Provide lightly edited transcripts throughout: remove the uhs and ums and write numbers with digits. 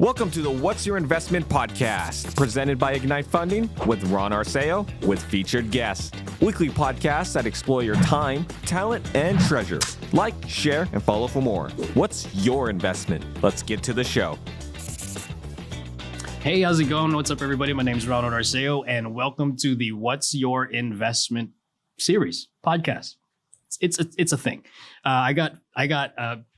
Welcome to the What's Your Investment podcast, presented by Ignite Funding with Ron Arceo with featured guests. Weekly podcasts that explore your time, talent, and treasure. Like, share, and follow for more. What's your investment? Let's get to the show. Hey, how's it going? What's up, everybody? My name is Ron Arceo, and welcome to the What's Your Investment series podcast. It's a thing. I got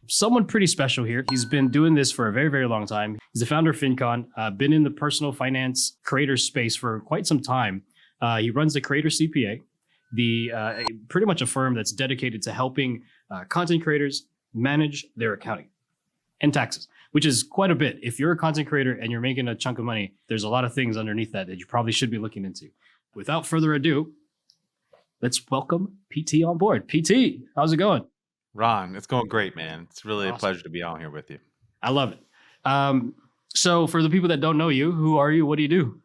someone pretty special here. He's been doing this for a very, very long time. He's the founder of FinCon, been in the personal finance creator space for quite some time. He runs the Creator CPA, pretty much a firm that's dedicated to helping content creators manage their accounting and taxes, which is quite a bit. If you're a content creator and you're making a chunk of money, there's a lot of things underneath that you probably should be looking into. Without further ado, let's welcome PT on board. PT, how's it going? Ron, it's going great, man. It's really Awesome. a pleasure to be on here with you. I love it. So for the people that don't know you, who are you? What do you do?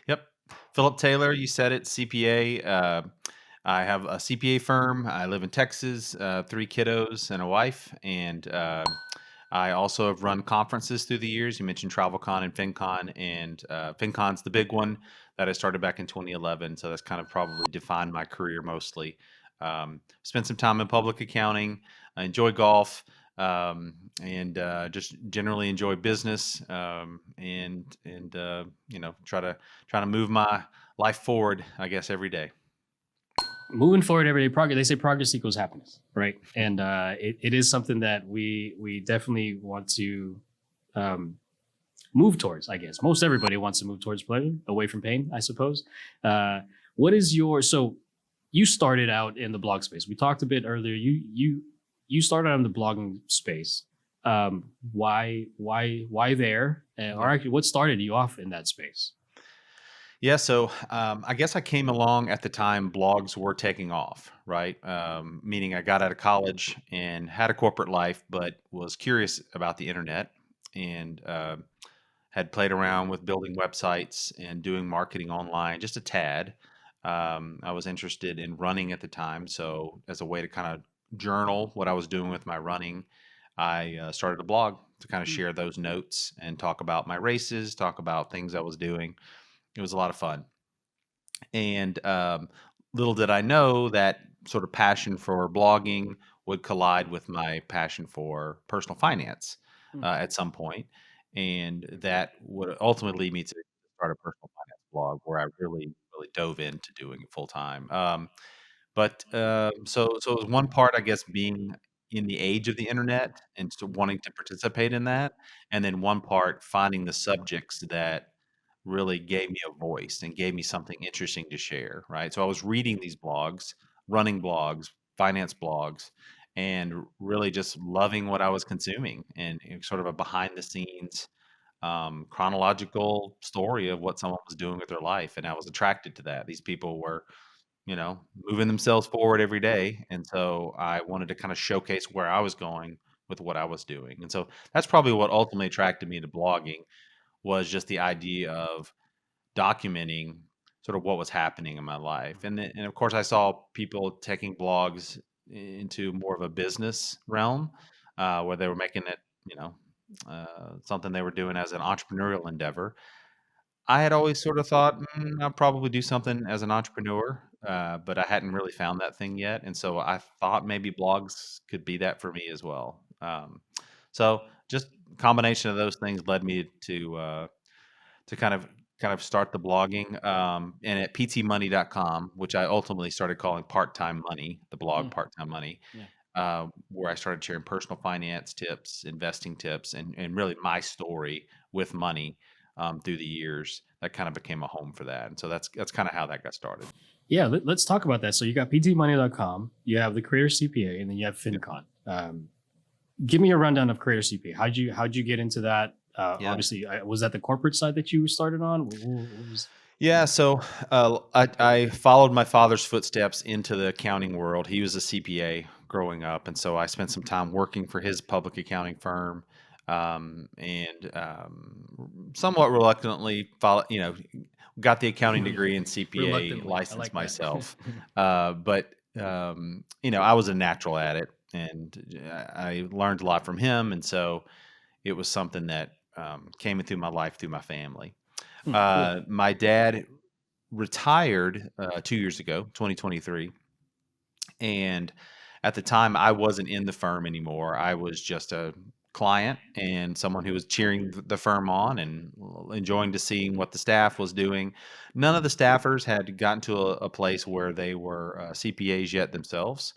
Yep. Philip Taylor, you said it, CPA. I have a CPA firm. I live in Texas, 3 kiddos and a wife. And I also have run conferences through the years. You mentioned TravelCon and FinCon. And FinCon's the big one that I started back in 2011. So that's kind of probably defined my career mostly. Spent some time in public accounting. I enjoy golf, and just generally enjoy business, and try to move my life forward, I guess, every day. Moving forward every day, progress. They say progress equals happiness, right? And it is something that we definitely want to move towards. I guess most everybody wants to move towards pleasure, away from pain, I suppose. What is you started out in the blog space. We talked a bit earlier. You started out in the blogging space. Why there? Or actually, what started you off in that space? Yeah, so I guess I came along at the time blogs were taking off, right? Meaning I got out of college and had a corporate life, but was curious about the internet and had played around with building websites and doing marketing online just a tad. I was interested in running at the time, so as a way to kind of journal what I was doing with my running, I started a blog to kind of share those notes and talk about my races, talk about things I was doing. It was a lot of fun. And little did I know that sort of passion for blogging would collide with my passion for personal finance at some point. And that would ultimately lead me to start a personal finance blog where I really dove into doing it full time. So it was one part, I guess, being in the age of the internet and so wanting to participate in that, and then one part finding the subjects that really gave me a voice and gave me something interesting to share, right? So I was reading these blogs, running blogs, finance blogs, and really just loving what I was consuming and sort of a behind the scenes chronological story of what someone was doing with their life. And I was attracted to that. These people were, moving themselves forward every day. And so I wanted to kind of showcase where I was going with what I was doing. And so that's probably what ultimately attracted me to blogging was just the idea of documenting sort of what was happening in my life. And of course I saw people taking blogs into more of a business realm, where they were making it, something they were doing as an entrepreneurial endeavor. I had always sort of thought, I'll probably do something as an entrepreneur, but I hadn't really found that thing yet. And so I thought maybe blogs could be that for me as well. So just combination of those things led me to kind of start the blogging. And at ptmoney.com, which I ultimately started calling Part-Time Money, the blog Part-Time Money, where I started sharing personal finance tips, investing tips, and really my story with money through the years. That kind of became a home for that. And so that's kind of how that got started. Yeah, let's talk about that. So you got ptmoney.com, you have the Creator CPA, and then you have FinCon. Give me a rundown of Creator CPA. How'd you get into that? Obviously, was that the corporate side that you started on? Yeah, so I followed my father's footsteps into the accounting world. He was a CPA growing up, and so I spent some time working for his public accounting firm, and somewhat reluctantly got the accounting degree in CPA, licensed myself. But I was a natural at it, and I learned a lot from him, and so it was something that came in through my life through my family. Cool. My dad retired 2 years ago, 2023. And at the time, I wasn't in the firm anymore. I was just a client and someone who was cheering the firm on and enjoying to seeing what the staff was doing. None of the staffers had gotten to a place where they were CPAs yet themselves.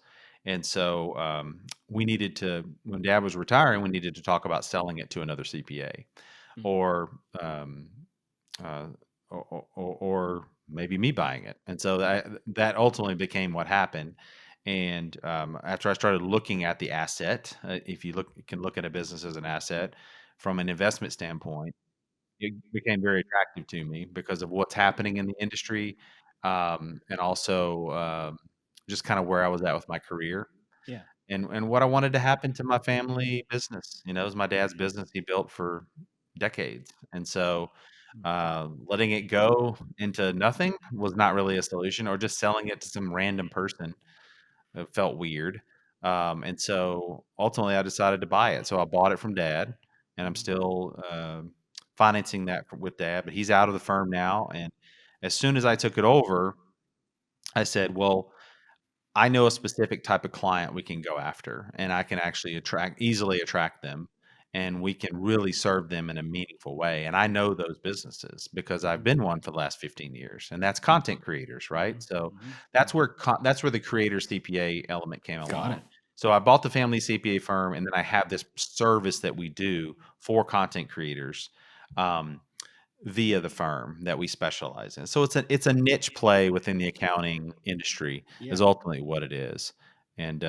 And so we needed to, when Dad was retiring, we needed to talk about selling it to another CPA Mm. or um, uh, or maybe me buying it. And so that ultimately became what happened. And after I started looking at the asset, if you can look at a business as an asset from an investment standpoint, it became very attractive to me because of what's happening in the industry, and also just kind of where I was at with my career Yeah. and what I wanted to happen to my family business. You know, it was my dad's business he built for decades, and so letting it go into nothing was not really a solution, or just selling it to some random person. It felt weird. And so ultimately I decided to buy it. So I bought it from dad and I'm still financing that with dad, but he's out of the firm now. And as soon as I took it over, I said, well, I know a specific type of client we can go after, and I can actually easily attract them, and we can really serve them in a meaningful way. And I know those businesses because I've Mhm. been one for the last 15 years, and that's Mhm. content creators, right? Mhm. So Mhm. that's where the Creator CPA element came Got along. it. So I bought the family CPA firm, and then I have this service that we do for content creators. Um, via the firm that we specialize in. So it's a niche play within the accounting industry Yeah. is ultimately what it is. And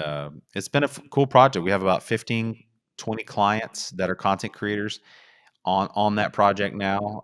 it's been a cool project. We have about 15, 20 clients that are content creators on that project now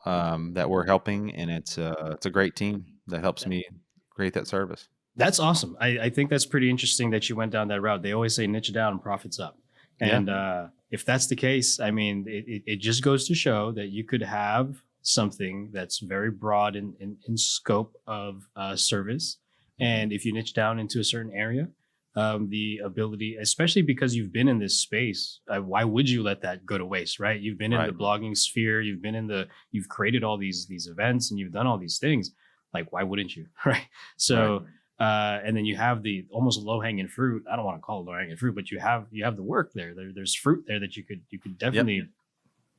that we're helping, and it's a great team that helps me create that service. That's awesome. I think that's pretty interesting that you went down that route. They always say niche down and profits up. Yeah, And if that's the case, I mean, it just goes to show that you could have something that's very broad in scope of service. hmm, And if you niche down into a certain area, the ability, especially because you've been in this space, why would you let that go to waste, right? You've been in the right, blogging sphere, you've created all these events and you've done all these things. Like, why wouldn't you, right? right. So, and then you have the almost low hanging fruit. I don't want to call it low hanging fruit, but you have the work there. There's fruit there that you could Yep.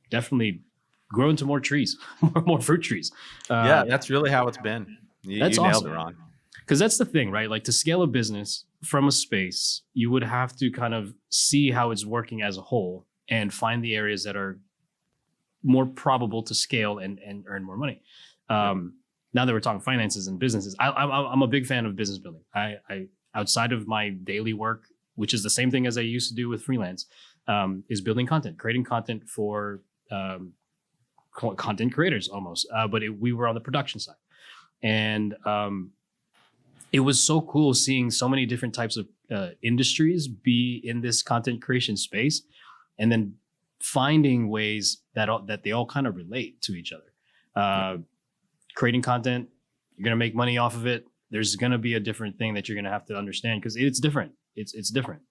definitely grow into more trees, more fruit trees. Yeah, Uh, that's really how it's been. You that's nailed it, awesome. Ron. Because that's the thing, right? Like to scale a business from a space, you would have to kind of see how it's working as a whole and find the areas that are more probable to scale and earn more money. Yep. Now that we're talking finances and businesses, I'm a big fan of business building. I outside of my daily work, which is the same thing as I used to do with freelance, is building content, creating content for content creators almost. We were on the production side, and it was so cool seeing so many different types of industries be in this content creation space, and then finding ways that they all kind of relate to each other. Creating content, you're gonna make money off of it. There's gonna be a different thing that you're gonna have to understand because it's different. It's different.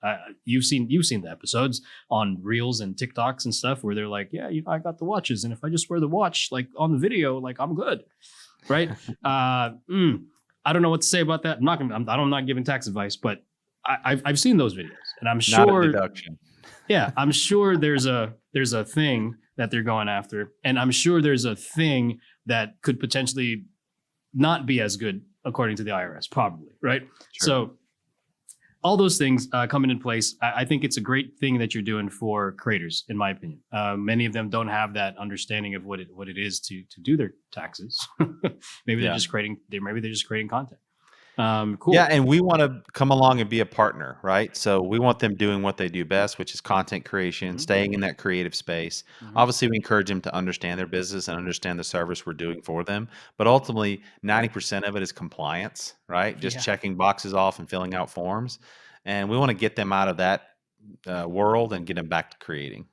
You've seen the episodes on Reels and TikToks and stuff where they're like, yeah, I got the watches, and if I just wear the watch like on the video, like I'm good, right? I don't know what to say about that. I'm not giving tax advice, but I've seen those videos, and I'm Not a sure, deduction. yeah, I'm sure there's a thing that they're going after, and I'm sure there's a thing that could potentially not be as good according to the IRS, probably, right? Sure. So all those things coming in place, I think it's a great thing that you're doing for creators, in my opinion. Many of them don't have that understanding of what it is to do their taxes. Maybe they're Yeah. just creating content. Cool. Yeah, and we want to come along and be a partner, right? So we want them doing what they do best, which is content creation, Mhm. staying in that creative space. Mhm. Obviously, we encourage them to understand their business and understand the service we're doing for them. But ultimately, 90% of it is compliance, right? Just Yeah. checking boxes off and filling out forms. And we want to get them out of that world and get them back to creating.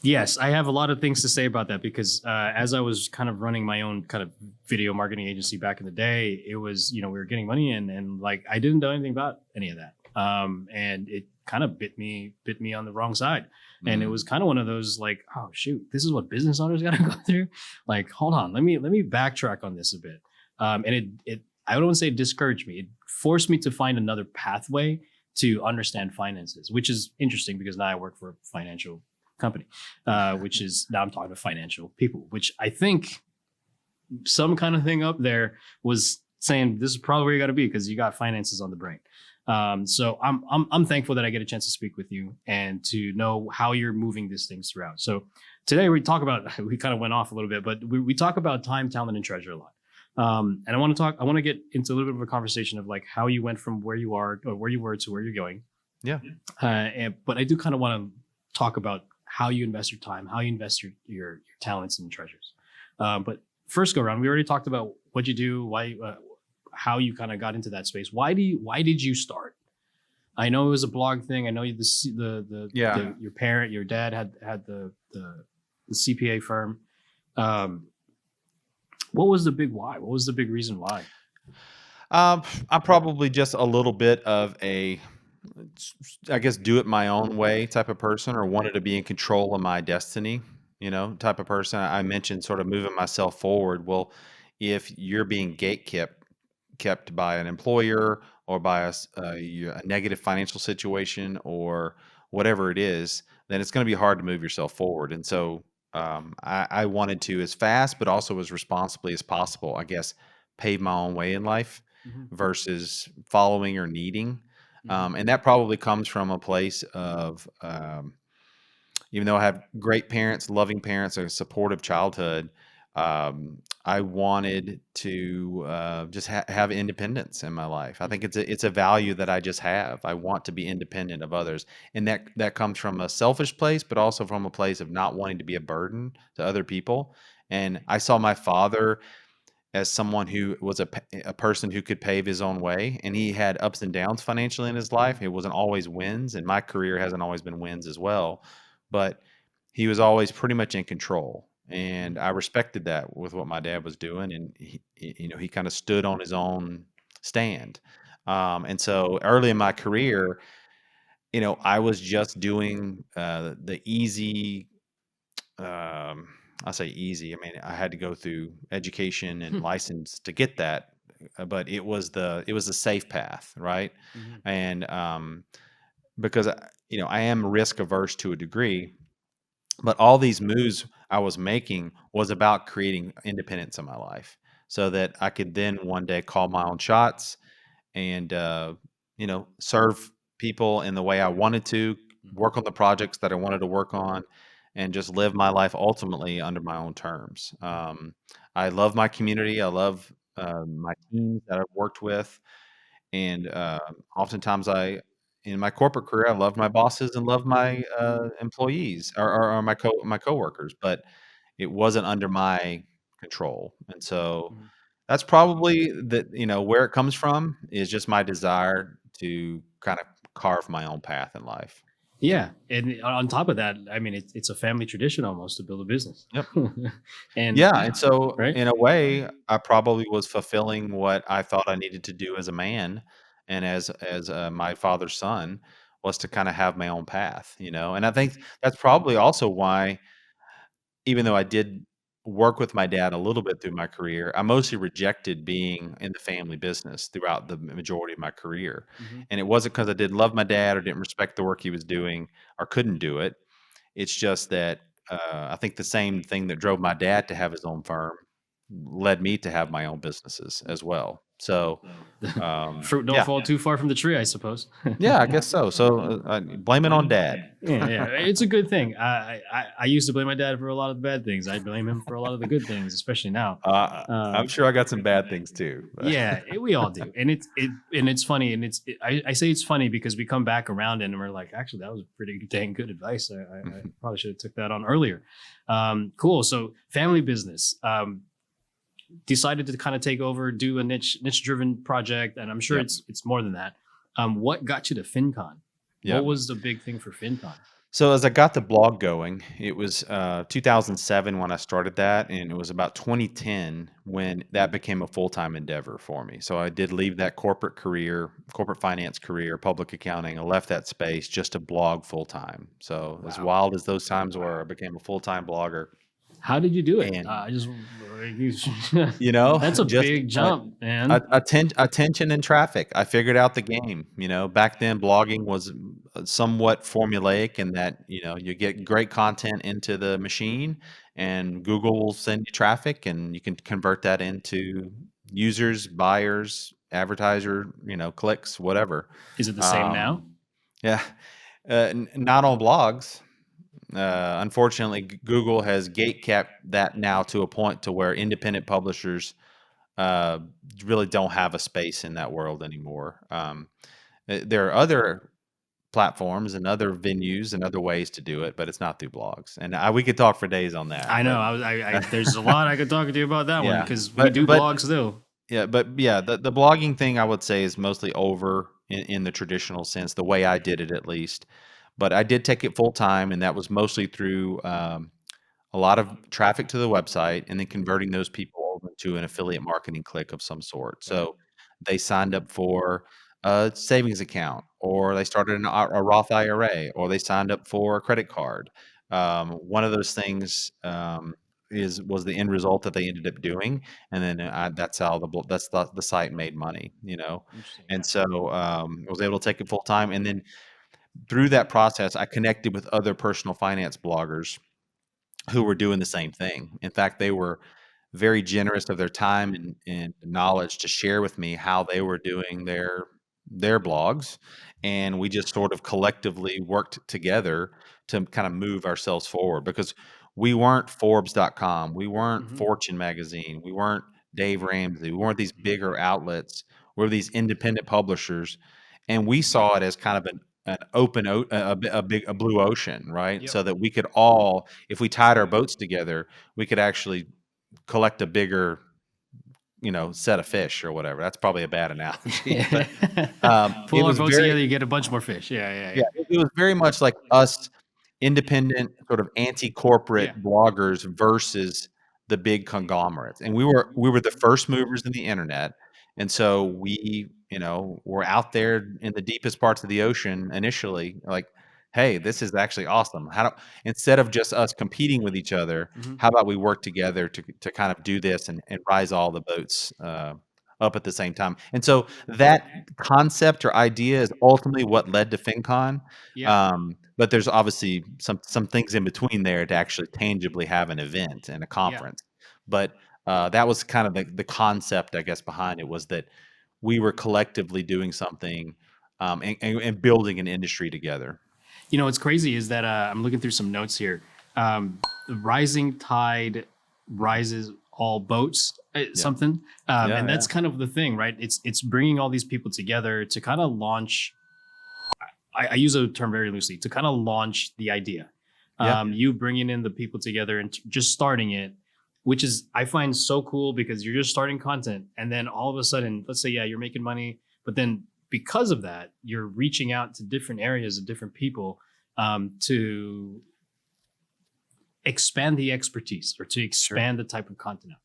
Yes, I have a lot of things to say about that because as I was kind of running my own kind of video marketing agency back in the day, it was, we were getting money in and like I didn't know anything about any of that. And it kind of bit me on the wrong side. And it was kind of one of those like, oh shoot, this is what business owners got to go through. Like, hold on, let me backtrack on this a bit. And it I don't want to say it discouraged me. It forced me to find another pathway to understand finances, which is interesting because now I work for a financial company, which is now I'm talking to financial people, which I think some kind of thing up there was saying this is probably where you got to be because you got finances on the brain. So I'm thankful that I get a chance to speak with you and to know how you're moving these things throughout. So today we kind of went off a little bit, but we talk about time, talent, and treasure a lot. And I want to get into a little bit of a conversation of like how you went from where you are or where you were to where you're going. Yeah. But I do kind of want to talk about how you invest your time, how you invest your talents and treasures. But first go around, we already talked about what you do, why, how you kind of got into that space. Why did you start? I know it was a blog thing. I know your dad had the CPA firm. What was the big why? What was the big reason why? I'm probably just a little bit of a, I guess, do it my own way type of person, or wanted to be in control of my destiny, type of person. I mentioned sort of moving myself forward. Well, if you're being kept by an employer or by a negative financial situation or whatever it is, then it's going to be hard to move yourself forward. And so I wanted to, as fast but also as responsibly as possible, I guess, pave my own way in life versus following or needing. And that probably comes from a place of, even though I have great parents, loving parents, a supportive childhood, I wanted to just have independence in my life. I think it's a value that I just have. I want to be independent of others, and that comes from a selfish place, but also from a place of not wanting to be a burden to other people. And I saw my father as someone who was a person who could pave his own way, and he had ups and downs financially in his life. It wasn't always wins, and my career hasn't always been wins as well, but he was always pretty much in control. And I respected that with what my dad was doing, and he kind of stood on his own stand. And so early in my career, I was just doing the easy. I say easy. I mean, I had to go through education and license to get that, but it was the safe path, right? And because I am risk averse to a degree, but all these moves I was making was about creating independence in my life so that I could then one day call my own shots and, serve people in the way I wanted to, work on the projects that I wanted to work on, and just live my life ultimately under my own terms. I love my community. I love my teams that I've worked with. And oftentimes in my corporate career, I love my bosses and love my employees or my coworkers, but it wasn't under my control. And so that's probably where it comes from, is just my desire to kind of carve my own path in life. Yeah, and on top of that, I mean, it's a family tradition almost to build a business. Yep. And Yeah, and so right? in a way, I probably was fulfilling what I thought I needed to do as a man and as my father's son, was to kind of have my own path, And I think that's probably also why, even though I did work with my dad a little bit through my career, I mostly rejected being in the family business throughout the majority of my career. And it wasn't because I didn't love my dad or didn't respect the work he was doing or couldn't do it. It's just that I think the same thing that drove my dad to have his own firm led me to have my own businesses as well. So, Fruit don't fall too far from the tree, I suppose. Yeah, I guess so. So blame it on dad. Yeah, it's a good thing. I used to blame my dad for a lot of the bad things. I blame him for a lot of the good things, especially now. I'm sure I got some bad things too. Yeah, we all do, and it's funny, and I say it's funny because we come back around and we're like, actually, that was pretty dang good advice. I probably should have took that on earlier. Cool. So family business. Decided to kind of take over, do a niche driven project, and I'm sure it's more than that. What got you to FinCon? What was the big thing for FinCon? So as I got the blog going, it was 2007 when I started that, and it was about 2010 when that became a full-time endeavor for me. So I did leave that corporate career, corporate finance career, public accounting. I left that space just to blog full time. So as Wow. wild as those times were, I became a full-time blogger, How did you do it? and I just that's a just big jump, man. attention and traffic. I figured out the game. Back then blogging was somewhat formulaic in that, you get great content into the machine and Google will send you traffic and you can convert that into users, buyers, advertiser, clicks, whatever. Is it the same Um, now? yeah, not on blogs. Unfortunately, Google has gate capped that now to a point to where independent publishers uh, really don't have a space in that world anymore. There are other platforms and other venues and other ways to do it, but it's not through blogs. And we could talk for days on that. I know. There's a lot I could talk to you about that one Yeah, because we but do but blogs still. yeah, the blogging thing I would say is mostly over in the traditional sense, the way I did it at least. But I did take it full time, and that was mostly through a lot of traffic to the website and then converting those people over to an affiliate marketing click of some sort. Right. So they signed up for a savings account, or they started a Roth IRA, or they signed up for a credit card. One of those things was the end result that they ended up doing, and then that's how the site made money. Interesting. And Yeah. so I was able to take it full time, and then through that process, I connected with other personal finance bloggers who were doing the same thing. In fact, they were very generous of their time and knowledge to share with me how they were doing their blogs, and we just sort of collectively worked together to kind of move ourselves forward because we weren't Forbes.com, we weren't Hmm. Fortune magazine, we weren't Dave Ramsey, we weren't these bigger outlets. We're these independent publishers, and we saw it as kind of an open a blue ocean, right? Yep. So that we could all, if we tied our boats together, we could actually collect a bigger, set of fish or whatever. That's probably a bad analogy, but it Pull our was boats very, together, you get a bunch more fish. Yeah, yeah, yeah, yeah. it was very much like us independent, sort of Yeah. anti-corporate bloggers versus the big conglomerates. And we were the first movers in the internet. And so we, were out there in the deepest parts of the ocean initially, like, hey, this is actually awesome. Instead of just us competing with each other, Hmm. how about we work together to kind of do this and rise all the boats up at the same time? And so that concept or idea is ultimately what led to FinCon. Yeah. But there's obviously some things in between there to actually tangibly have an event and a Yeah. conference. But that was kind of the concept, I guess, behind it, was that we were collectively doing something and building an industry together. What's crazy is that I'm looking through some notes here. The rising tide rises all boats, Yeah. something, Yeah, and that's yeah. kind of the thing, right? It's bringing all these people together to kind of launch. I use a term very loosely to kind of launch the idea. Yeah. You bringing in the people together and just starting it, which is I find so cool because you're just starting content, and then all of a sudden, let's say, yeah, you're making money, but then because of that, you're reaching out to different areas of different people to expand the expertise or to expand the type of content.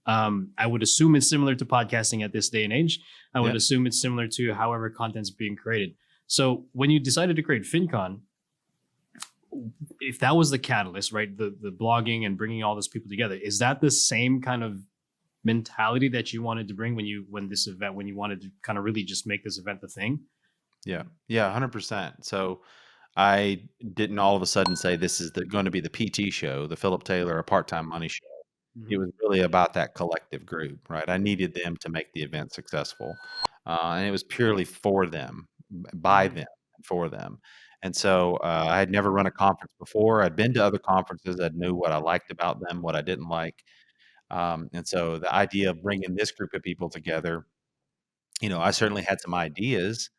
I would assume it's similar to podcasting at this day and age. I would Yeah. assume it's similar to however content's being created. So when you decided to create FinCon, if that was the catalyst, right, the blogging and bringing all those people together, is that the same kind of mentality that you wanted to bring when you wanted to kind of really just make this event the thing? Yeah. Yeah. 100%. So I didn't all of a sudden say this is going to be the PT show, the Philip Taylor, a part-time money show. It Mhm. was really about that collective group, right? I needed them to make the event successful, and it was purely for them, by Mhm. them, and for them. And so I had never run a conference before. I'd been to other conferences. I knew what I liked about them, what I didn't like, and so the idea of bringing this group of people together, I certainly had some ideas,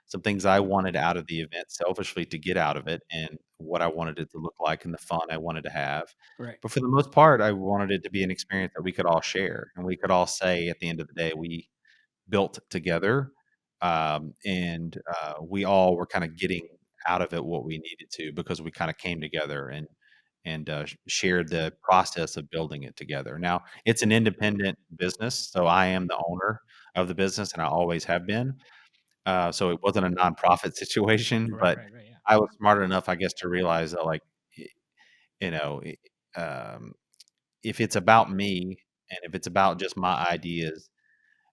some things I wanted out of the event selfishly to get out of it and what I wanted it to look like and the fun I wanted to have. Right. But for the most part, I wanted it to be an experience that we could all share and we could all say at the end of the day, we built together, and we all were kind of getting out of it what we needed to, because we kind of came together and shared the process of building it together. Now, it's an independent business, so I am the owner of the business, and I always have been. So it wasn't a nonprofit situation, Right, but right, right. Yeah. I was smart enough, I guess, to realize that, like, you know, if it's about me and if it's about just my ideas,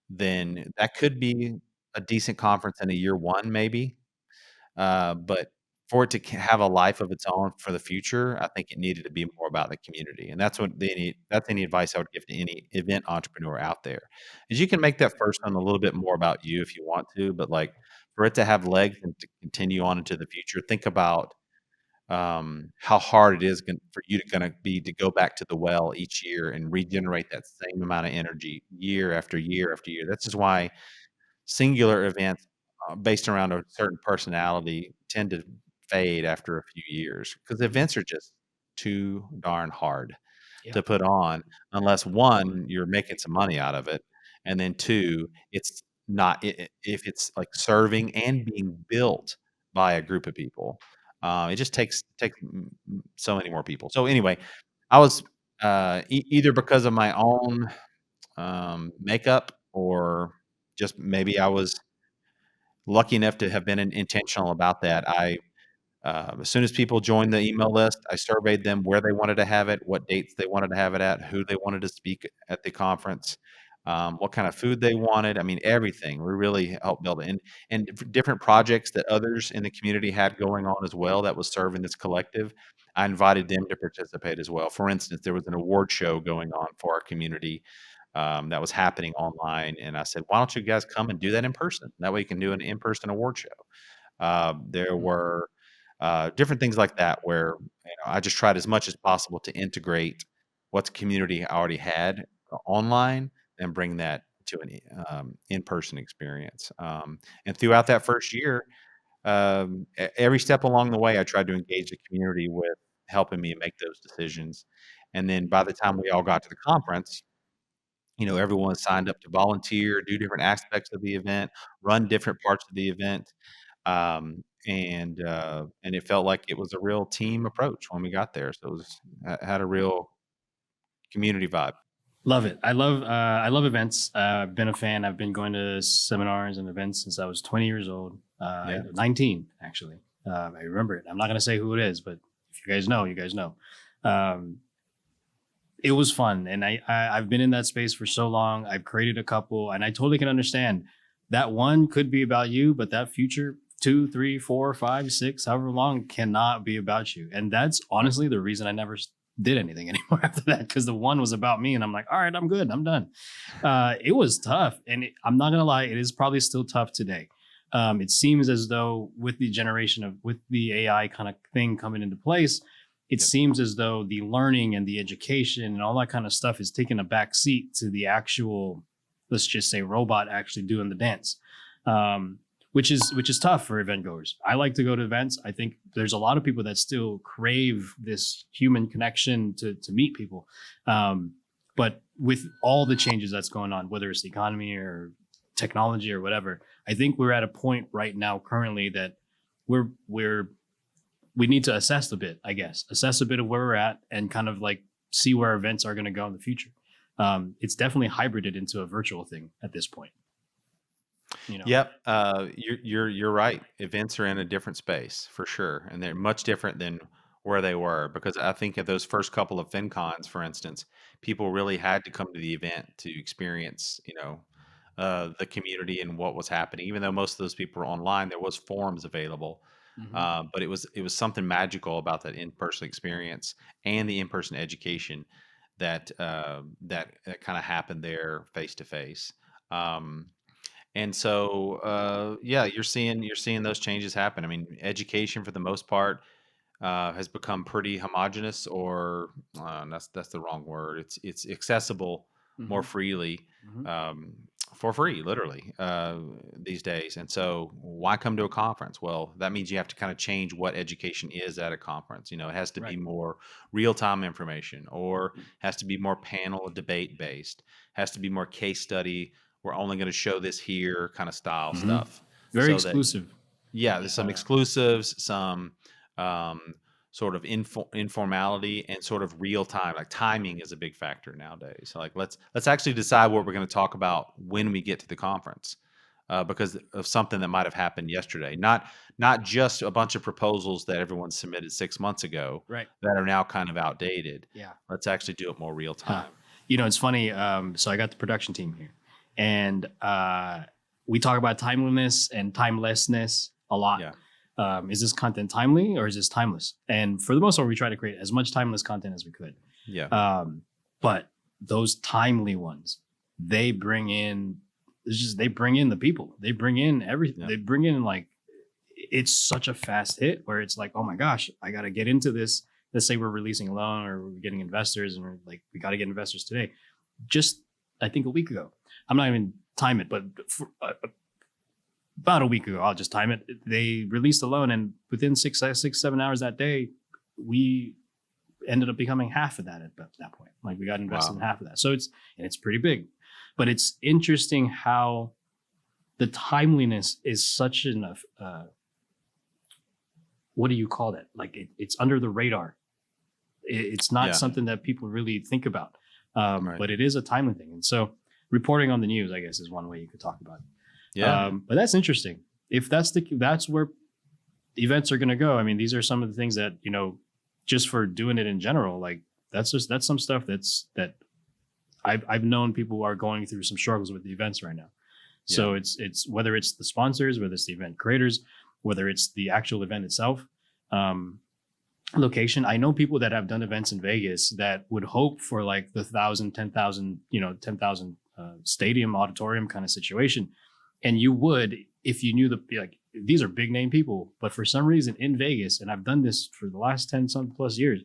then that could be a decent conference in a year one, maybe. But for it to have a life of its own for the future, I think it needed to be more about the community, and that's any advice I would give to any event entrepreneur out there, is you can make that first one a little bit more about you if you want to, but like for it to have legs and to continue on into the future, think about how hard it is for you to gonna be to go back to the well each year and regenerate that same amount of energy year after year after year. That's just why singular events based around a certain personality tend to fade after a few years, because events are just too darn hard Yeah. to put on unless one, you're making some money out of it, and then two, it's not if it's like serving and being built by a group of people. It just takes so many more people. So anyway, I was either because of my own makeup, or just maybe I was lucky enough to have been intentional about that. As soon as people joined the email list, I surveyed them where they wanted to have it, what dates they wanted to have it at, who they wanted to speak at the conference, what kind of food they wanted. I mean, everything. We really helped build it, and different projects that others in the community had going on as well that was serving this collective. I invited them to participate as well. For instance, there was an award show going on for our community that was happening online, and I said, "Why don't you guys come and do that in person? That way, you can do an in-person award show." There Mhm. were different things like that where I just tried as much as possible to integrate what the community already had online and bring that to an in-person experience. And throughout that first year, every step along the way, I tried to engage the community with helping me make those decisions. And then by the time we all got to the conference, everyone signed up to volunteer, do different aspects of the event, run different parts of the event, and it felt like it was a real team approach when we got there. So it had a real community vibe. Love it. I love events. I've been a fan. I've been going to seminars and events since I was 20 years old. Yeah. 19 actually. I remember it. I'm not gonna say who it is, but if you guys know, you guys know. Um, it was fun, and I've been in that space for so long. I've created a couple, and I totally can understand that one could be about you, but that future 2, 3, 4, 5, 6, however long, cannot be about you. And that's honestly the reason I never did anything anymore after that, because the one was about me, and I'm like, all right, I'm good, I'm done. It was tough, and I'm not gonna lie, it is probably still tough today. It seems as though with the generation of with the AI kind of thing coming into place, it Yep. seems as though the learning and the education and all that kind of stuff is taking a back seat to the actual, let's just say, robot actually doing the dance, which is tough for event goers. I like to go to events. I think there's a lot of people that still crave this human connection to meet people, but with all the changes that's going on, whether it's the economy or technology or whatever, I think we're at a point right now currently that we're we need to assess a bit, I guess, assess a bit of where we're at and kind of like see where events are going to go in the future. It's definitely hybrided into a virtual thing at this point. You know, Yep. You're right. Events are in a different space for sure, and they're much different than where they were, because I think of those first couple of FinCons, for instance, people really had to come to the event to experience, the community and what was happening. Even though most of those people were online, there was forums available, hmm but it was something magical about that in-person experience and the in-person education that kind of happened there face to face. Um, and so, yeah, you're seeing those changes happen. I mean, education for the most part has become pretty homogenous, or that's the wrong word. It's accessible more hmm freely, hmm um, for free, literally, these days. And so, why come to a conference? Well, that means you have to kind of change what education is at a conference. It has to be right. more real time information, or has to be more panel debate based, has to be more case study. We're only going to show this here kind of style hmm stuff, Very so that exclusive. Yeah, there's some exclusives, some sort of informality, and sort of real time. Like timing is a big factor nowadays. So like let's actually decide what we're going to talk about when we get to the conference, because of something that might have happened yesterday. Not just a bunch of proposals that everyone submitted 6 months ago Right. that are now kind of outdated. Yeah. Let's actually do it more real time. It's funny. So I got the production team here, and we talk about timeliness and timelessness a lot. Yeah. Is this content timely or is this timeless? And for the most part, we try to create as much timeless content as we could. Yeah. But those timely ones, they bring in the people. They bring in everything. Yeah. They bring in like, it's such a fast hit where it's like, oh my gosh, I got to get into this. Let's say we're releasing a loan or we're getting investors and we're like, we got to get investors today. Just, I think a week ago, I'm not even time it, but for, about a week ago, I'll just time it. They released a loan, and within 7 hours that day, we ended up becoming half of that at that point. Like we got invested in half of that. So it's pretty big, but it's interesting how the timeliness is such an, what do you call that? Like it's under the radar. It's not something that people really think about, but it is a timely thing. And so reporting on the news, I guess, is one way you could talk about it. Yeah. But that's interesting. If that's where events are going to go. I mean, these are some of the things that, just for doing it in general, like that's some stuff that I've known people who are going through some struggles with the events right now. Yeah. So it's whether it's the sponsors, whether it's the event creators, whether it's the actual event itself, location. I know people that have done events in Vegas that would hope for like the 1,000, 10,000, 10,000 stadium auditorium kind of situation. And you would, if you knew these are big name people, but for some reason in Vegas, and I've done this for the last 10 some plus years,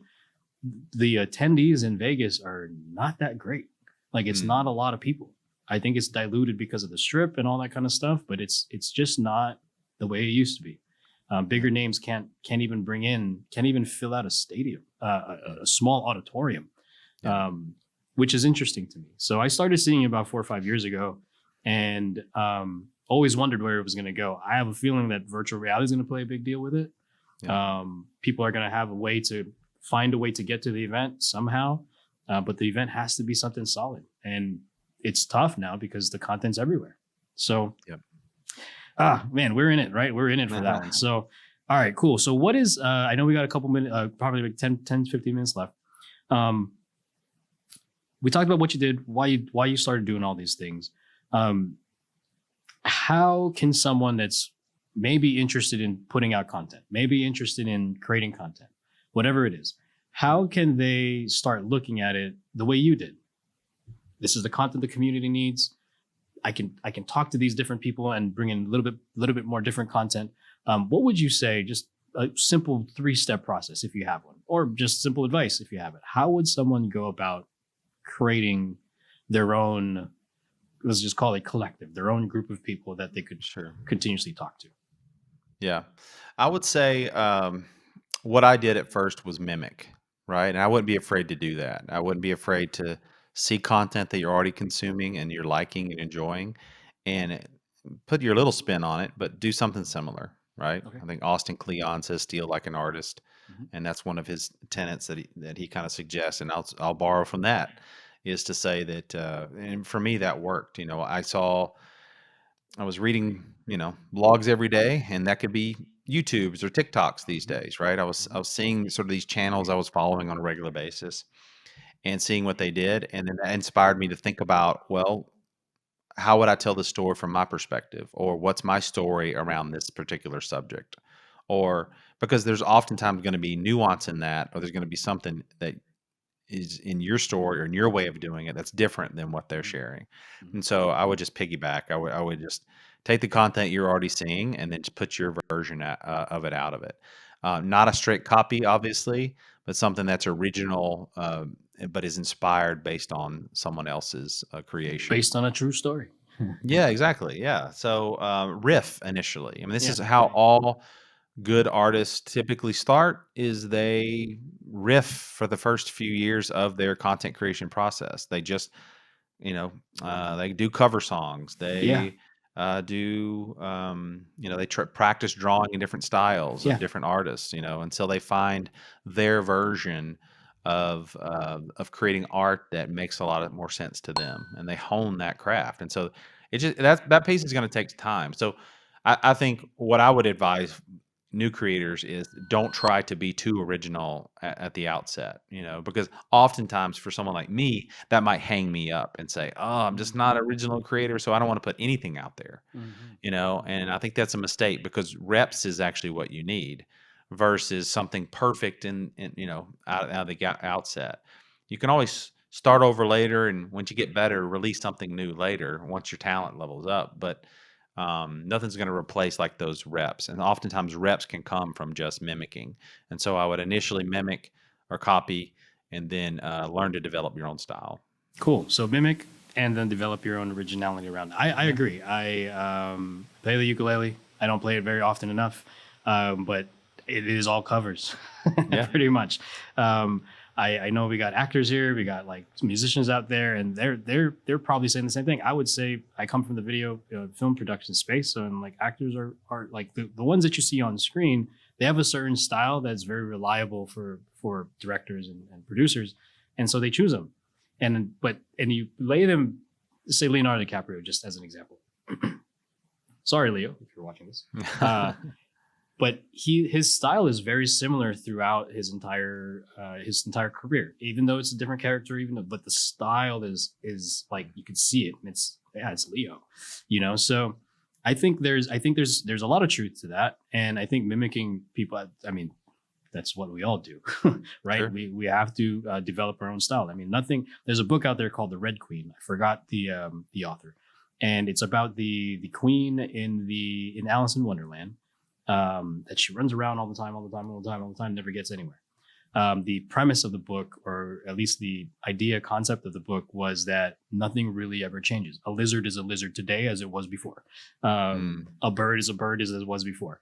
the attendees in Vegas are not that great. Like it's not a lot of people. I think it's diluted because of the strip and all that kind of stuff, but it's just not the way it used to be. Bigger names can't even fill out a stadium, a small auditorium, which is interesting to me. So I started seeing it about 4 or 5 years ago, and always wondered where it was going to go. I have a feeling that virtual reality is going to play a big deal with it. Yeah. People are going to have find a way to get to the event somehow, but the event has to be something solid, and it's tough now because the content's everywhere. So, man, we're in it, right? We're in it for that one. So, all right, cool. So what is, I know we got a couple minutes, probably like 10, 15 minutes left. We talked about what you did, why you started doing all these things. How can someone that's maybe interested in putting out content, maybe interested in creating content, whatever it is, how can they start looking at it the way you did? This is the content the community needs. I can talk to these different people and bring in a little bit more different content. What would you say? Just a simple 3-step process if you have one, or just simple advice if you have it. How would someone go about creating their own, let's just call it collective, their own group of people that they could continuously talk to? Yeah, I would say what I did at first was mimic, right? And I wouldn't be afraid to do that. I wouldn't be afraid to see content that you're already consuming and you're liking and enjoying, and put your little spin on it, but do something similar, right? Okay. I think Austin Kleon says steal like an artist, and that's one of his tenets that he kind of suggests, and I'll borrow from that, is to say that, and for me that worked. I was reading, blogs every day, and that could be YouTubes or TikToks these days, right? I was seeing sort of these channels I was following on a regular basis and seeing what they did, and then that inspired me to think about, well, how would I tell the story from my perspective, or what's my story around this particular subject? Or because there's oftentimes going to be nuance in that, or there's going to be something that is in your story or in your way of doing it that's different than what they're sharing. And so I would just piggyback. I would just take the content you're already seeing and then just put your version of it out of it. Not a straight copy, obviously, but something that's original, but is inspired based on someone else's creation. Based on a true story. Yeah, exactly. Yeah. So riff initially. I mean, this is how all good artists typically start, is they riff for the first few years of their content creation process. They just, they do cover songs. They do they practice drawing in different styles of Yeah. different artists, until they find their version of creating art that makes a lot of more sense to them, and they hone that craft. And so that piece is going to take time. So I think what I would advise new creators is don't try to be too original at the outset, because oftentimes for someone like me, that might hang me up and say, oh, I'm just not an original creator, so I don't want to put anything out there, Mhm. and I think that's a mistake, because reps is actually what you need versus something perfect in out of the outset. You can always start over later, and once you get better, release something new later once your talent levels up. But nothing's going to replace like those reps, and oftentimes reps can come from just mimicking. And so I would initially mimic or copy, and then learn to develop your own style. Cool. So mimic and then develop your own originality around it. I Yeah. agree. I play the ukulele. I don't play it very often enough, but it is all covers, Yeah. pretty much. Um, I know we got actors here, we got like musicians out there, and they're probably saying the same thing. I would say I come from the video film production space, so and like actors are like the ones that you see on screen. They have a certain style that's very reliable for directors and producers, and so they choose them. And you lay them, say Leonardo DiCaprio, just as an example. Sorry, Leo, if you're watching this. But his style is very similar throughout his entire career, even though it's a different character, but the style is like you can see it, and it's Leo, So I think there's a lot of truth to that, and I think mimicking people. I mean, that's what we all do, right? Sure. We have to develop our own style. I mean, nothing. There's a book out there called The Red Queen. I forgot the author, and it's about the queen in Alice in Wonderland. That she runs around all the time, never gets anywhere. The premise of the book, or at least the concept of the book, was that nothing really ever changes. A lizard is a lizard today as it was before. A bird is a bird as it was before.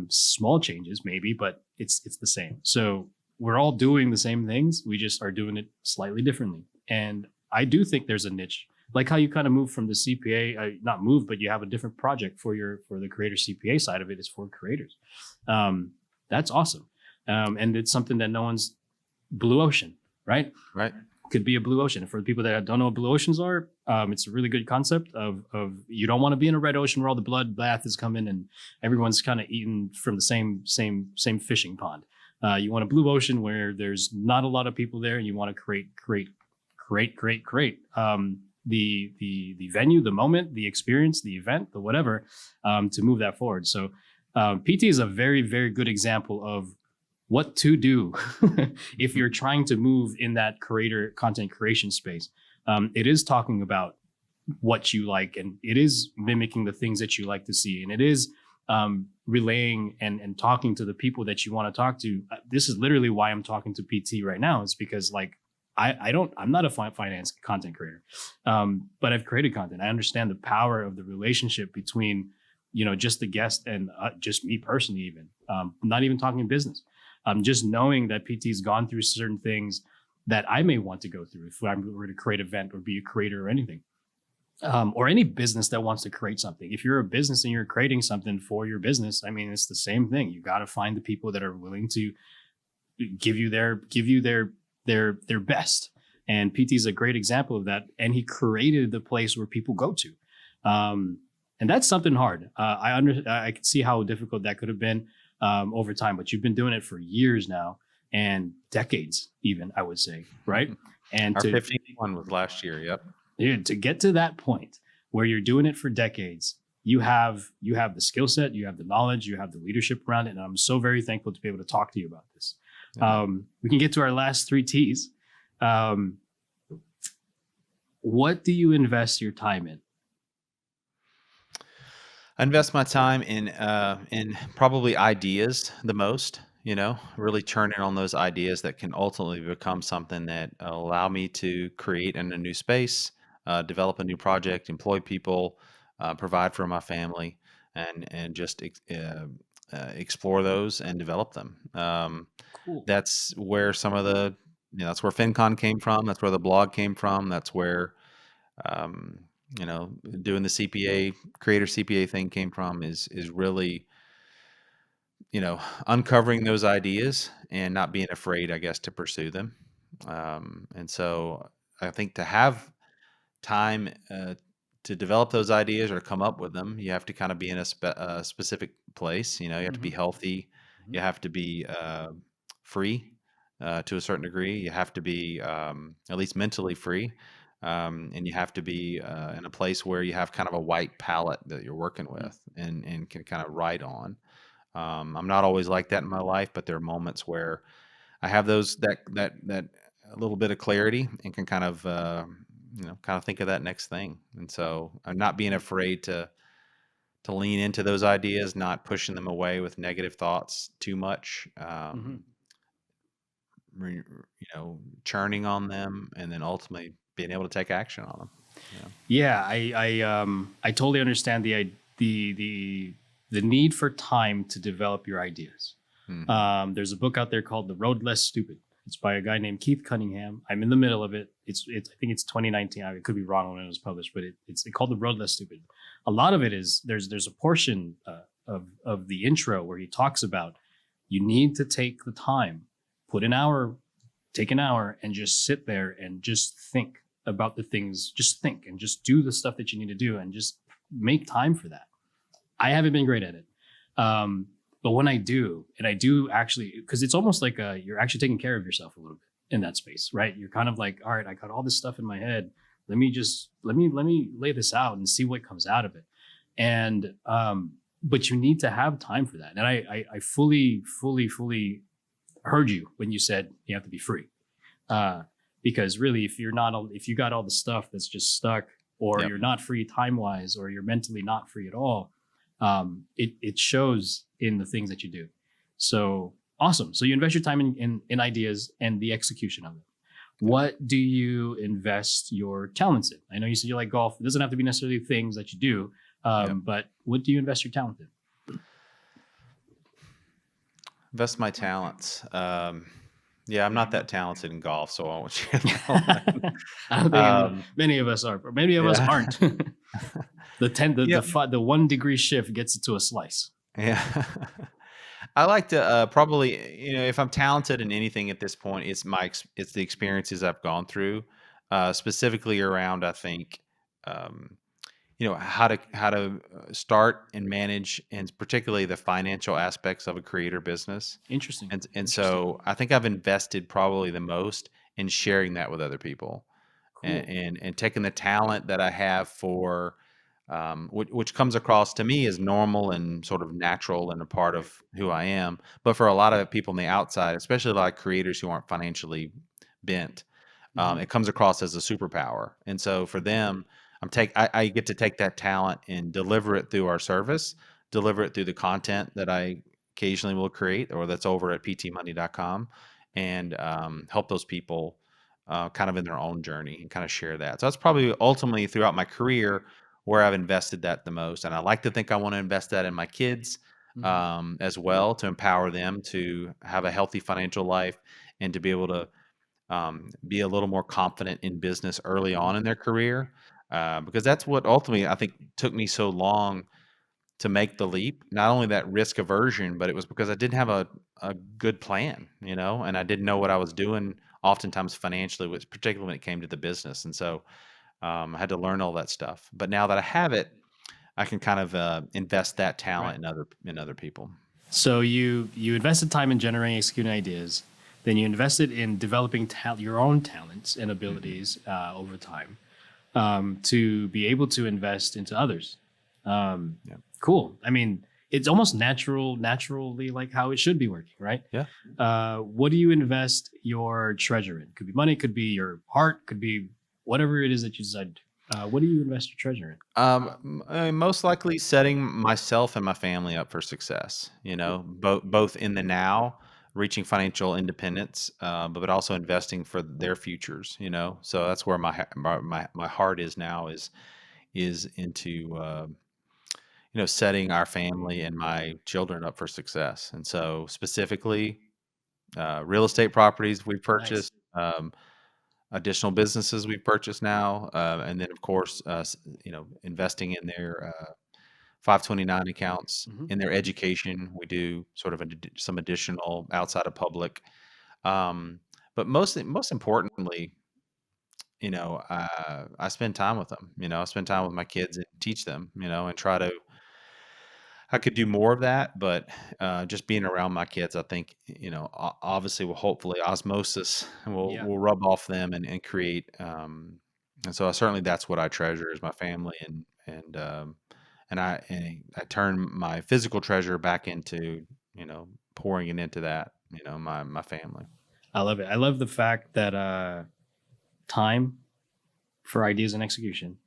Small changes maybe, but it's the same. So we're all doing the same things. We just are doing it slightly differently. And I do think there's a niche, like how you kind of move from the CPA, not move, but you have a different project for the Creator CPA side of it is for creators. That's awesome. And it's something that no one's blue ocean, right? Right. Could be a blue ocean. For the people that don't know what blue oceans are, it's a really good concept of you don't want to be in a red ocean where all the blood bath is coming and everyone's kind of eating from the same fishing pond. You want a blue ocean where there's not a lot of people there, and you want to create the venue, the moment, the experience, the event, the whatever, to move that forward. So PT is a very, very good example of what to do if you're trying to move in that creator content creation space. It is talking about what you like, and it is mimicking the things that you like to see, and it is relaying and talking to the people that you want to talk to. This is literally why I'm talking to PT right now. It's because like I'm not a finance content creator, but I've created content. I understand the power of the relationship between just the guest and just me personally, even not even talking business. Just knowing that PT's gone through certain things that I may want to go through if I were to create an event or be a creator or anything, or any business that wants to create something. If you're a business and you're creating something for your business, I mean, it's the same thing. You got to find the people that are willing to give you their best. And PT is a great example of that. And he created the place where people go to. And that's something hard. I can see how difficult that could have been over time, but you've been doing it for years now and decades, even, I would say, right? And Our 51 was last year. Yep. Dude, to get to that point where you're doing it for decades, you have the skill set, you have the knowledge, you have the leadership around it. And I'm so very thankful to be able to talk to you about this. We can get to our last 3 T's. What do you invest your time in? I invest my time in probably ideas the most, really churning on those ideas that can ultimately become something that allow me to create in a new space, develop a new project, employ people, provide for my family, and just explore those and develop them. Cool. That's where some of that's where FinCon came from. That's where the blog came from. That's where doing the CPA, Creator CPA thing came from is really, uncovering those ideas and not being afraid, I guess, to pursue them. And so I think to have time to develop those ideas or come up with them, you have to kind of be in a specific place. You have to be Hmm. healthy. Hmm. You have to be free to a certain degree. You have to be at least mentally free. And you have to be in a place where you have kind of a white palette that you're working with and can kind of write on. I'm not always like that in my life, but there are moments where I have that a little bit of clarity and can kind of kind of think of that next thing. And so I'm not being afraid to lean into those ideas, not pushing them away with negative thoughts too much. Hmm. Churning on them, and then ultimately being able to take action on them. Yeah, I totally understand the need for time to develop your ideas. Mhm. There's a book out there called The Road Less Stupid. It's by a guy named Keith Cunningham. I'm in the middle of it. It's I think it's 2019. I could be wrong when it was published, but it's called The Road Less Stupid. A lot of it is there's a portion of the intro where he talks about you need to take the time, put an hour, take an hour, and just sit there and just think about the things. Just think and just do the stuff that you need to do, and just make time for that. I haven't been great at it. But when I do, and I do actually, because it's almost like you're actually taking care of yourself a little bit in that space, right? You're kind of like, all right, I got all this stuff in my head. Let me lay this out and see what comes out of it. And but you need to have time for that. And I fully heard you when you said you have to be free. Because really, if you got all the stuff that's just stuck, or Yep. you're not free time wise, or you're mentally not free at all, it shows in the things that you do. So awesome. So you invest your time in ideas and the execution of it. What do you invest your talents in? I know you said you like golf. It doesn't have to be necessarily things that you do, Yep. but what do you invest your talent in? Invest my talents. Yeah, I'm not that talented in golf, so I want you to know that. I don't think Um, many of us are, but many of us yeah. aren't. Yeah. The 1 degree shift gets it to a slice. Yeah. I like to probably, if I'm talented in anything at this point, it's the experiences I've gone through, specifically around, I think, um, how to start and manage, and particularly the financial aspects of a creator business. Interesting. And Interesting. so I think I've invested probably the most in sharing that with other people, and Cool. taking the talent that I have for which comes across to me as normal and sort of natural and a part of who I am. But for a lot of people on the outside, especially like creators who aren't financially bent, Hmm. it comes across as a superpower. And so for them, I get to take that talent and deliver it through our service, deliver it through the content that I occasionally will create, or that's over at ptmoney.com, and help those people kind of in their own journey and kind of share that. So that's probably ultimately throughout my career where I've invested that the most. And I like to think I want to invest that in my kids Hmm. as well, to empower them to have a healthy financial life and to be able to be a little more confident in business early on in their career. Because that's what ultimately I think took me so long to make the leap. Not only that risk aversion, but it was because I didn't have a good plan, and I didn't know what I was doing oftentimes financially, which particularly when it came to the business. And so I had to learn all that stuff. But now that I have it, I can kind of invest that talent Right. in other people. So you invested time in generating, executing ideas. Then you invested in developing your own talents and Hmm. abilities over time, to be able to invest into others. Um, Yeah. cool. I mean, it's almost naturally like how it should be working, right? Yeah. What do you invest your treasure in? Could be money, could be your heart, could be whatever it is that you decide to do. What do you invest your treasure in? Most likely setting myself and my family up for success. Cool. Both in the now, reaching financial independence, but also investing for their futures. So that's where my heart is now, is into setting our family and my children up for success. And so specifically, real estate properties we Nice. purchased. additional businesses we've purchased now, and then of course, investing in their 529 accounts, Mhm. in their education. We do sort of some additional outside of public, um, but most importantly, I spend time with them. I spend time with my kids and teach them. And try to. I could do more of that, but just being around my kids, I think, obviously, will hopefully osmosis will Yeah. will rub off them and create. And so certainly that's what I treasure is my family and I turn my physical treasure back into pouring it into that my family. I love it. I love the fact that time for ideas and execution,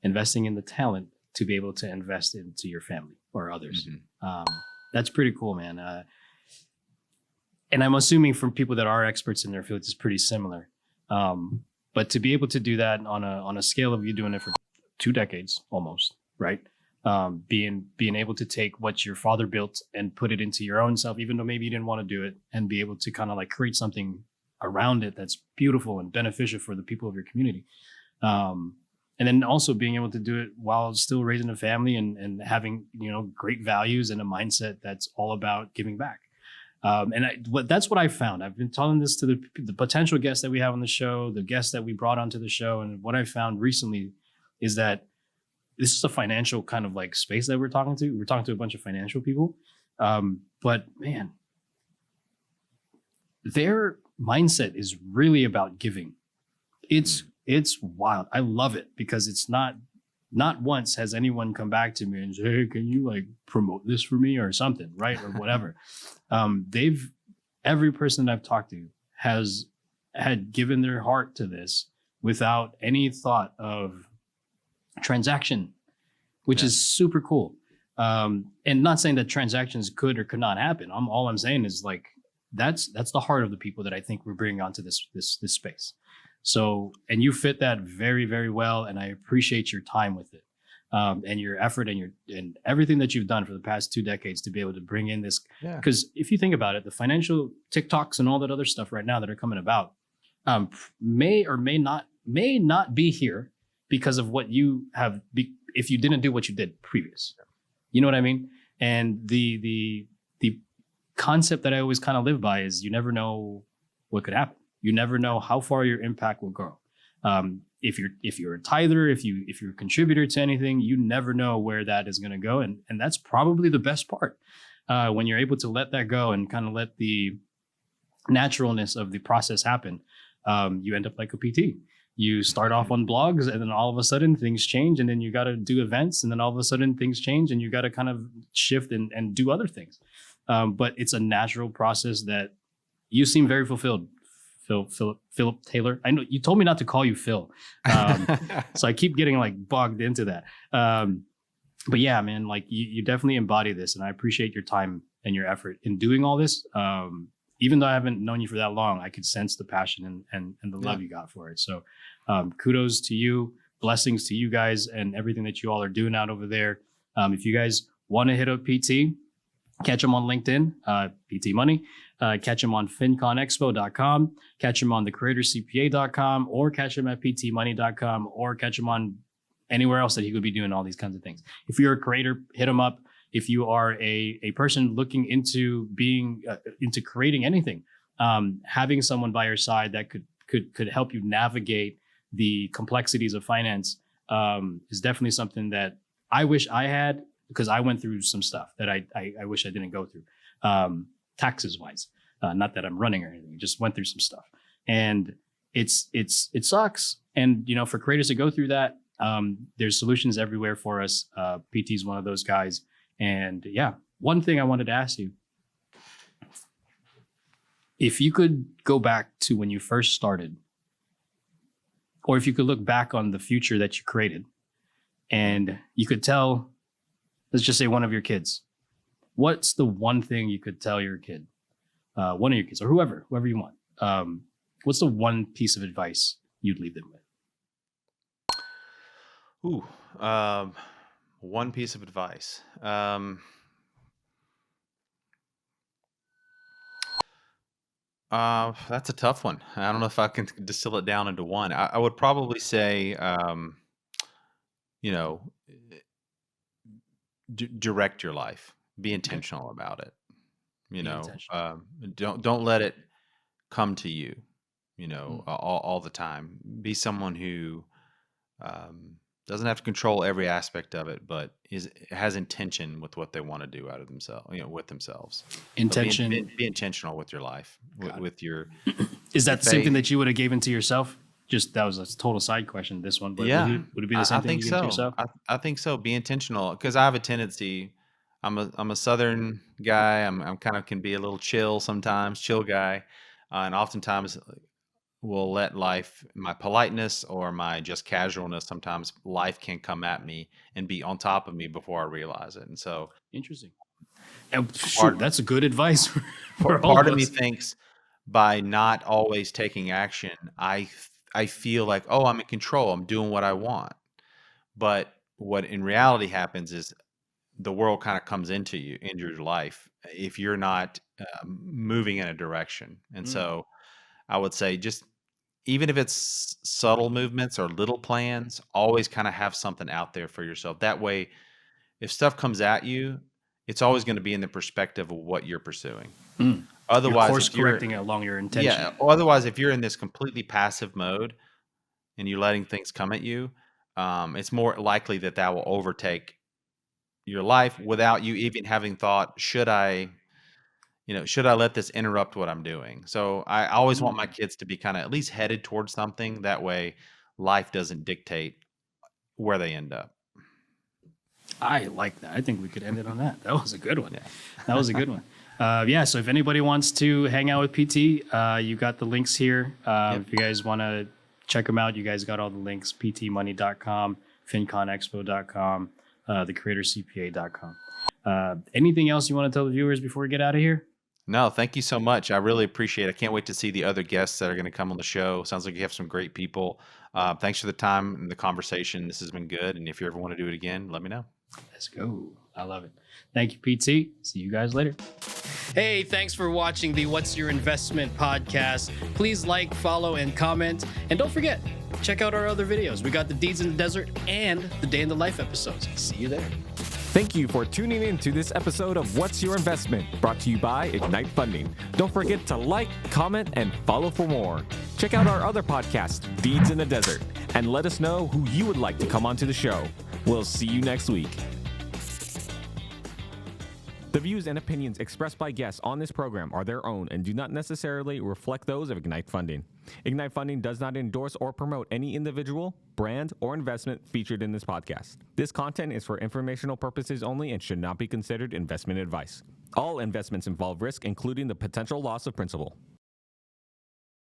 investing in the talent to be able to invest into your family or others. Mhm. Um, that's pretty cool, man. And I'm assuming from people that are experts in their fields, it's pretty similar. But to be able to do that on a scale of you doing it for 2 decades almost, right? Being able to take what your father built and put it into your own self, even though maybe you didn't want to do it, and be able to kind of like create something around it that's beautiful and beneficial for the people of your community. And then also being able to do it while still raising a family and having great values and a mindset that's all about giving back. That's what I found. I've been telling this to the potential guests that we have on the show, the guests that we brought onto the show, and what I found recently is that this is a financial kind of like space that we're talking to. We're talking to a bunch of financial people, but man, their mindset is really about giving. It's wild. I love it because it's not once has anyone come back to me and say, "Hey, can you like promote this for me or something?" Right? Or whatever. Every person that I've talked to had given their heart to this without any thought of transaction, which Yeah. is super cool. And not saying that transactions could or could not happen. All I'm saying is like that's the heart of the people that I think we're bringing onto this space. So, and you fit that very, very well, and I appreciate your time with it, and your effort and everything that you've done for the past 2 decades to be able to bring in this. Yeah. Because if you think about it, the financial TikToks and all that other stuff right now that are coming about may or may not be here because of what you have. If you didn't do what you did previous, you know what I mean. And the concept that I always kind of live by is you never know what could happen. You never know how far your impact will grow. If you're a tither, if you're a contributor to anything, you never know where that is going to go, and that's probably the best part when you're able to let that go and kind of let the naturalness of the process happen. You end up like a PT. You start off on blogs, and then all of a sudden things change, and then you got to do events, and then all of a sudden things change, and you got to kind of shift and do other things. But it's a natural process that you seem very fulfilled. Philip Taylor. I know you told me not to call you Phil. So I keep getting like bogged into that. But yeah, man, like you definitely embody this, and I appreciate your time and your effort in doing all this. Even though I haven't known you for that long, I could sense the passion and the love you got for it. So kudos to you, blessings to you guys and everything that you all are doing out over there. If you guys want to hit up PT, catch him on LinkedIn, PT Money. Catch him on FinConExpo.com, catch him on the CreatorCPA.com, or catch him at PTMoney.com, or catch him on anywhere else that he could be doing all these kinds of things. If you're a creator, hit him up. If you are a person looking into being into creating anything, having someone by your side that could help you navigate the complexities of finance is definitely something that I wish I had, because I went through some stuff that I wish I didn't go through. Taxes wise, not that I'm running or anything, just went through some stuff, and it sucks. And for creators to go through that, there's solutions everywhere for us. PT is one of those guys. And yeah, one thing I wanted to ask you, if you could go back to when you first started, or if you could look back on the future that you created, and you could tell, let's just say one of your kids, what's the one thing you could tell your kid, one of your kids, or whoever you want? What's the one piece of advice you'd leave them with? Ooh, one piece of advice. That's a tough one. I don't know if I can distill it down into one. I would probably say, you know, direct your life. Be Okay. intentional about it. You Be know, intentional. don't let it come to you. Mm, All the time. Be someone who um, doesn't have to control every aspect of it, but has intention with what they want to do out of themselves. With themselves. So intention. be intentional with your life, Got with it. Is your that the same thing faith. that you would have given to yourself? Just that was a total side question, this one, but Yeah, would it be the I same thing think you give to so. yourself? I think so. Be intentional because I have a tendency. I'm a Southern guy. I'm kind of can be a little chill sometimes, chill guy, and oftentimes will let life, my politeness or my just casualness, sometimes life can come at me and be on top of me before I realize it. And so Interesting. And part shoot, that's a good advice for all part of of me us. thinks by not always taking action, I feel like, oh, I'm in control. I'm doing what I want. But what in reality happens is the world kind of comes into your life if you're not moving in a direction. And Mm, so I would say just even if it's subtle movements or little plans, always kind of have something out there for yourself. That way, if stuff comes at you, it's always going to be in the perspective of what you're pursuing. mm. You're Otherwise, course if you're correcting along your yeah, intention. otherwise if you're in this completely passive mode and you're letting things come at you, it's more likely that that will overtake your life without you even having thought, should I let this interrupt what I'm doing? So I always want my Mm. kids to be kind of at least headed towards something. That way, life doesn't dictate where they end up. I like that. I think we could end it on that. That was a good one. Yeah. That was a good one. Yeah. So if anybody wants to hang out with PT, you got the links here. Yep. If you guys want to check them out, you guys got all the links: ptmoney.com, finconexpo.com, thecreatorcpa.com. Anything else you want to tell the viewers before we get out of here? No, thank you so much. I really appreciate it. I can't wait to see the other guests that are going to come on the show. Sounds like you have some great people. Thanks for the time and the conversation. This has been good. And if you ever want to do it again, let me know. Let's go. I love it. Thank you, PT. See you guys later. Hey, thanks for watching the What's Your Investment podcast. Please like, follow, and comment. And don't forget, check out our other videos. We got the Deeds in the Desert and the Day in the Life episodes. See you there. Thank you for tuning in to this episode of What's Your Investment, brought to you by Ignite Funding. Don't forget to like, comment, and follow for more. Check out our other podcast, Deeds in the Desert, and let us know who you would like to come onto the show. We'll see you next week. The views and opinions expressed by guests on this program are their own and do not necessarily reflect those of Ignite Funding. Ignite Funding does not endorse or promote any individual, brand, or investment featured in this podcast. This content is for informational purposes only and should not be considered investment advice. All investments involve risk, including the potential loss of principal.